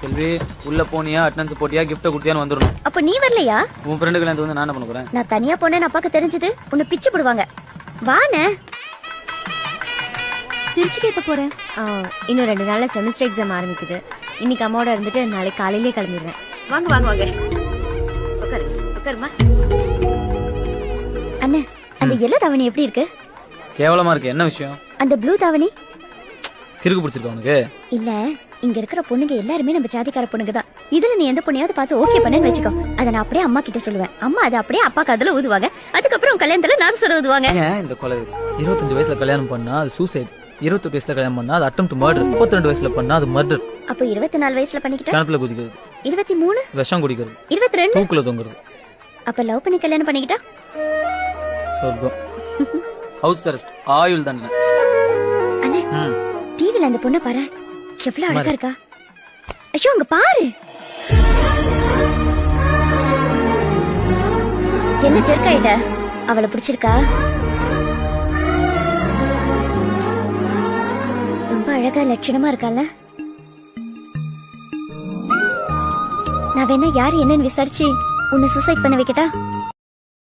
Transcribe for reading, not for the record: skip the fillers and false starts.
செல்வி உள்ள போனியா அட்டெண்டன்ஸ் போட்டியா கிஃப்ட் குடுத்தியான்னு வந்துடணும். அப்ப நீ வரலையா? உன் ஃப்ரெண்டு கல்யாணத்துக்கு வந்து நான் என்ன பண்ண போறேன்? நான் தனியா போனேன்னு அப்பாக்கு தெரிஞ்சது உன்னை பிச்சு போடுவாங்க. வாண்ணே. திருச்சிக்கு எப்ப போறேன்? இன்னும் 2 நாள்ல செமஸ்டர் எக்ஸாம் ஆரம்பிக்குது. இன்னைக்கு அம்மாவோட இருந்துட்டு நாளைக்கு காலையிலேயே கிளம்பிடுவேன். வாங்க வாங்க வாங்க உட்காரு உட்காருமா. அண்ணே, அந்த எல்லோ தாவணி எப்படி இருக்கு? கேவலமா இருக்கு. என்ன விஷயம்? அந்த ப்ளூ தாவணி கிறுக்கு பிடிச்சிருக்க உனக்கு? இல்ல, இங்க இருக்கிற பொண்ணுங்க எல்லாருமே நம்ம ஜாதிக்கார பொண்ணுங்க தான். இதுல நீ எந்த பொண்ணையாவது பார்த்து ஓகே பண்ணேன்னு வச்சுக்கோ, அதை நான் அப்படியே அம்மா கிட்ட சொல்லுவேன். அம்மா அதை அப்படியே அப்பா காதுல ஊதுவாங்க. அதுக்கப்புறம் கல்யாணத்துல நாதஸ்வரம் ஊதுவாங்க. ஏன் இந்த கொலை? 25 வயசுல கல்யாணம் பண்ணா அது சூசைட், 28 வயசுல கல்யாணம் பண்ணா அது அட்டெம்ப்ட் மர்டர், 32 வயசுல பண்ணா அது மர்டர். அப்போ 24 வயசுல பண்ணிக்கிட்டா? கிணத்துல குதிக்கிறது. 23? விஷம் குடிக்கிறது. 22? தூக்குல தொங்குறது. அப்ப லவ் பண்ணி கல்யாணம் பண்ணிக்கிட்டா? சொர்க்கம். ஹவுஸ் அரெஸ்ட், ஆயுள் தண்டனை. அண்ணே, டிவில அந்த பொண்ணை பாரு, எவ்வளவு அழகா இருக்கா. ஐயோ, அங்க பாரு. என்ன ஜெர்க்காயிட்ட? அவளை பிடிச்சிருக்கா? ரொம்ப அழகா லட்சணமா இருக்கால. நான் வேணா யார் என்னன்னு விசாரிச்சு உன்னை சூசைட் பண்ண வைக்கட்டா?